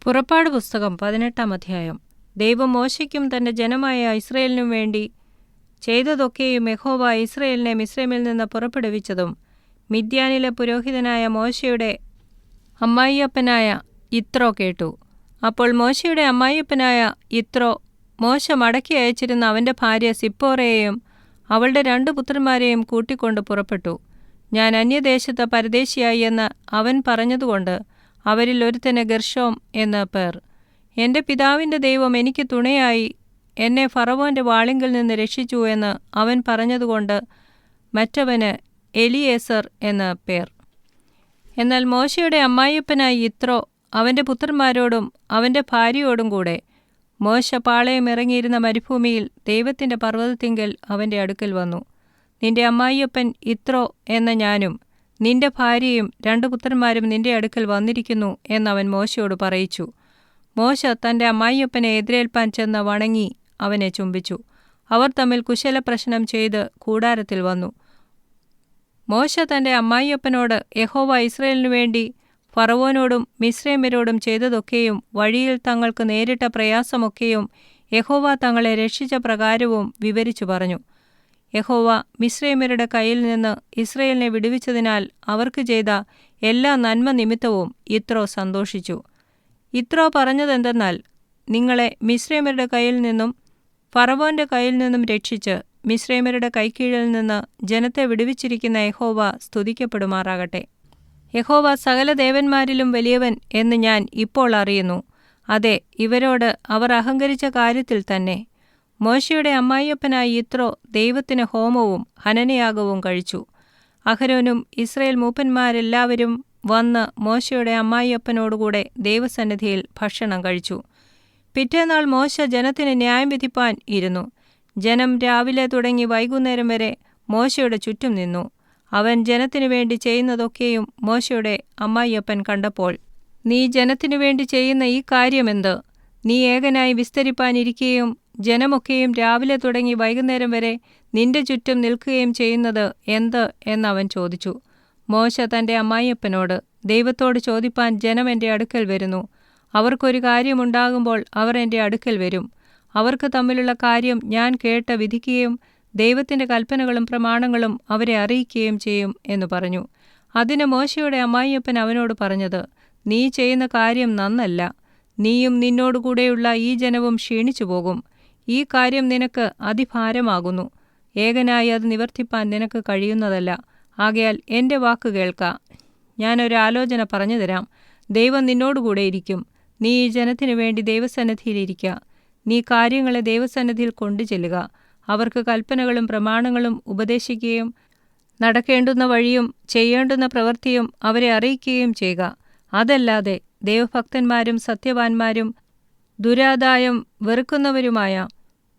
പുറപ്പാട് പുസ്തകം 18-ാം അധ്യായം. ദൈവം മോശയ്ക്കും തന്റെ ജനമായ ഇസ്രായേലിനും വേണ്ടി ചെയ്തതൊക്കെയും യഹോവ ഇസ്രായേലിനെ മിസ്രയീമിൽ നിന്ന് പുറപ്പെടുവിച്ചതും മിദ്യാനിലെ പുരോഹിതനായ മോശയുടെ അമ്മായിയപ്പനായ യിത്രോ കേട്ടു. അപ്പോൾ മോശയുടെ അമ്മായിയപ്പനായ യിത്രോ മോശ മടക്കി അയച്ചിരുന്ന അവന്റെ ഭാര്യ സിപ്പോറയെയും അവളുടെ 2 പുത്രന്മാരെയും കൂട്ടിക്കൊണ്ട് പുറപ്പെട്ടു. ഞാൻ അന്യദേശത്ത് പരദേശിയായി എന്ന് അവൻ പറഞ്ഞതുകൊണ്ട് അവരിൽ ഒരുത്തന് ഗെർശോം എന്ന് പേർ. എൻ്റെ പിതാവിൻ്റെ ദൈവം എനിക്ക് തുണയായി എന്നെ ഫറവോന്റെ വാളിങ്കിൽ നിന്ന് രക്ഷിച്ചു എന്ന് അവൻ പറഞ്ഞതുകൊണ്ട് മറ്റവന് എലിയേസർ എന്ന് പേർ. എന്നാൽ മോശയുടെ അമ്മായിയപ്പനായ യിത്രോ അവൻ്റെ പുത്രന്മാരോടും അവൻ്റെ ഭാര്യയോടും കൂടെ മോശ പാളയം ഇറങ്ങിയിരുന്ന മരുഭൂമിയിൽ ദൈവത്തിൻ്റെ പർവ്വതത്തിങ്കൽ അവൻ്റെ അടുക്കൽ വന്നു. നിന്റെ അമ്മായിയപ്പൻ യിത്രോ എന്ന ഞാനും നിന്റെ ഭാര്യയും 2 പുത്രന്മാരും നിന്റെ അടുക്കൽ വന്നിരിക്കുന്നു എന്നവൻ മോശയോട് പറയിച്ചു. മോശ തൻ്റെ അമ്മായിയപ്പനെ എതിരേൽപ്പാൻ ചെന്ന് വണങ്ങി അവനെ ചുംബിച്ചു. അവർ തമ്മിൽ കുശലപ്രശ്നം ചെയ്ത് കൂടാരത്തിൽ വന്നു. മോശ തൻ്റെ അമ്മായിയപ്പനോട് യഹോവ ഇസ്രായേലിനു വേണ്ടി ഫറവോനോടും മിസ്രയീമ്യരോടും ചെയ്തതൊക്കെയും വഴിയിൽ തങ്ങൾക്ക് നേരിട്ട പ്രയാസമൊക്കെയും യഹോവ തങ്ങളെ രക്ഷിച്ച പ്രകാരവും വിവരിച്ചു പറഞ്ഞു. യഹോവ മിസ്രയീമ്യരുടെ കയ്യിൽ നിന്ന് ഇസ്രായേലിനെ വിടുവിച്ചതിനാൽ അവർക്ക് ചെയ്ത എല്ലാ നന്മ നിമിത്തവും യിത്രോ സന്തോഷിച്ചു. യിത്രോ പറഞ്ഞതെന്തെന്നാൽ, നിങ്ങളെ മിസ്രയീമ്യരുടെ കയ്യിൽ നിന്നും ഫറവോന്റെ കയ്യിൽ നിന്നും രക്ഷിച്ച് മിസ്രയീമ്യരുടെ കൈക്കീഴിൽ നിന്ന് ജനത്തെ വിടുവിച്ചിരിക്കുന്ന യഹോവ സ്തുതിക്കപ്പെടുമാറാകട്ടെ. യഹോവ സകല ദേവന്മാരിലും വലിയവൻ എന്ന് ഞാൻ ഇപ്പോൾ അറിയുന്നു. അതെ, ഇവരോട് അവർ അഹങ്കരിച്ച കാര്യത്തിൽ തന്നെ. മോശയുടെ അമ്മായിയപ്പനായ യിത്രോ ദൈവത്തിന് ഹോമവും ഹനനയാഗവും കഴിച്ചു. അഹരോനും ഇസ്രായേൽ മൂപ്പന്മാരെല്ലാവരും വന്ന് മോശയുടെ അമ്മായിയപ്പനോടുകൂടെ ദൈവസന്നിധിയിൽ ഭക്ഷണം കഴിച്ചു. പിറ്റേന്നാൾ മോശ ജനത്തിന് ന്യായം വിധിപ്പാൻ ഇരുന്നു. ജനം രാവിലെ തുടങ്ങി വൈകുന്നേരം വരെ മോശയുടെ ചുറ്റും നിന്നു. അവൻ ജനത്തിനു വേണ്ടി ചെയ്യുന്നതൊക്കെയും മോശയുടെ അമ്മായിയപ്പൻ കണ്ടപ്പോൾ, നീ ജനത്തിനു വേണ്ടി ചെയ്യുന്ന ഈ കാര്യമെന്ത്? നീ ഏകനായി വിസ്തരിപ്പാനിരിക്കുകയും ജനമൊക്കെയും രാവിലെ തുടങ്ങി വൈകുന്നേരം വരെ നിന്റെ ചുറ്റും നിൽക്കുകയും ചെയ്യുന്നത് എന്ത് എന്നവൻ ചോദിച്ചു. മോശ തൻ്റെ അമ്മായിയപ്പനോട്, ദൈവത്തോട് ചോദിപ്പാൻ ജനം എൻ്റെ അടുക്കൽ വരുന്നു. അവർക്കൊരു കാര്യമുണ്ടാകുമ്പോൾ അവർ എൻ്റെ അടുക്കൽ വരും. അവർക്ക് തമ്മിലുള്ള കാര്യം ഞാൻ കേട്ട് വിധിക്കുകയും ദൈവത്തിൻ്റെ കൽപ്പനകളും പ്രമാണങ്ങളും അവരെ അറിയിക്കുകയും ചെയ്യും എന്ന് പറഞ്ഞു. അതിന് മോശയുടെ അമ്മായിയപ്പൻ അവനോട് പറഞ്ഞത്, നീ ചെയ്യുന്ന കാര്യം നന്നല്ല. നീയും നിന്നോടുകൂടെയുള്ള ഈ ജനവും ക്ഷീണിച്ചു പോകും. ഈ കാര്യം നിനക്ക് അതിഭാരമാകുന്നു. ഏകനായി അത് നിവർത്തിപ്പാൻ നിനക്ക് കഴിയുന്നതല്ല. ആകയാൽ എൻ്റെ വാക്ക് കേൾക്ക. ഞാനൊരാലോചന പറഞ്ഞു തരാം. ദൈവം നിന്നോടുകൂടെ ഇരിക്കും. നീ ഈ ജനത്തിനു വേണ്ടി ദൈവസന്നിധിയിലിരിക്ക. നീ കാര്യങ്ങളെ ദൈവസന്നിധിയിൽ കൊണ്ടു ചെല്ലുക. അവർക്ക് കൽപ്പനകളും പ്രമാണങ്ങളും ഉപദേശിക്കുകയും നടക്കേണ്ടുന്ന വഴിയും ചെയ്യേണ്ടുന്ന പ്രവൃത്തിയും അവരെ അറിയിക്കുകയും ചെയ്യുക. അതല്ലാതെ ദൈവഭക്തന്മാരും സത്യവാന്മാരും ദുരാദായം വെറുക്കുന്നവരുമായ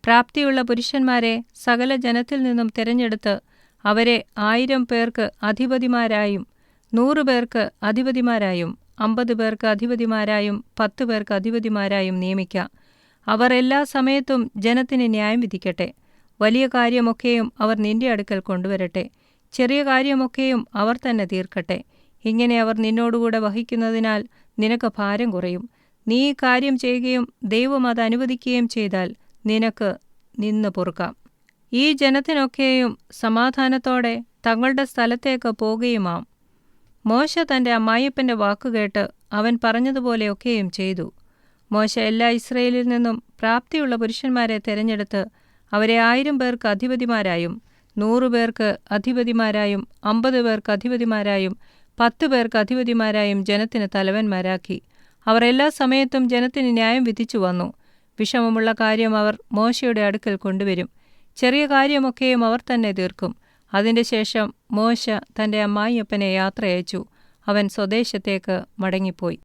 പ്രാപ്തിയുള്ള പുരുഷന്മാരെ സകല ജനത്തിൽ നിന്നും തിരഞ്ഞെടുത്ത് അവരെ 1000 പേർക്ക് അധിപതിമാരായും 100 പേർക്ക് അധിപതിമാരായും 50 പേർക്ക് അധിപതിമാരായും 10 പേർക്ക് അധിപതിമാരായും നിയമിക്ക. അവർ എല്ലാ സമയത്തും ജനത്തിന് ന്യായം വിധിക്കട്ടെ. വലിയ കാര്യമൊക്കെയും അവർ നിന്റെ അടുക്കൽ കൊണ്ടുവരട്ടെ. ചെറിയ കാര്യമൊക്കെയും അവർ തന്നെ തീർക്കട്ടെ. ഇങ്ങനെ അവർ നിന്നോടുകൂടെ വഹിക്കുന്നതിനാൽ നിനക്ക് ഭാരം കുറയും. നീ ഈ കാര്യം ചെയ്യുകയും ദൈവം അത് അനുവദിക്കുകയും ചെയ്താൽ നിനക്ക് നിന്ന് പൊറുക്കാം. ഈ ജനത്തിനൊക്കെയും സമാധാനത്തോടെ തങ്ങളുടെ സ്ഥലത്തേക്ക് പോകുകയുമാം. മോശ തൻ്റെ അമ്മായിയപ്പൻ്റെ വാക്കുകേട്ട് അവൻ പറഞ്ഞതുപോലെയൊക്കെയും ചെയ്തു. മോശ എല്ലാ ഇസ്രായേലിൽ നിന്നും പ്രാപ്തിയുള്ള പുരുഷന്മാരെ തിരഞ്ഞെടുത്ത് അവരെ 1000 പേർക്ക് അധിപതിമാരായും 100 പേർക്ക് അധിപതിമാരായും 50 പേർക്ക് അധിപതിമാരായും 10 പേർക്ക് അധിപതിമാരായും ജനത്തിന് തലവന്മാരാക്കി. അവർ എല്ലാ സമയത്തും ജനത്തിന് ന്യായം വിധിച്ചു വന്നു. വിഷമമുള്ള കാര്യം അവർ മോശയുടെ അടുക്കൽ കൊണ്ടുവരും. ചെറിയ കാര്യമൊക്കെയും അവർ തന്നെ തീർക്കും. അതിൻ്റെ ശേഷം മോശ തൻ്റെ അമ്മായിയപ്പനെ യാത്ര അയച്ചു. അവൻ സ്വദേശത്തേക്ക് മടങ്ങിപ്പോയി.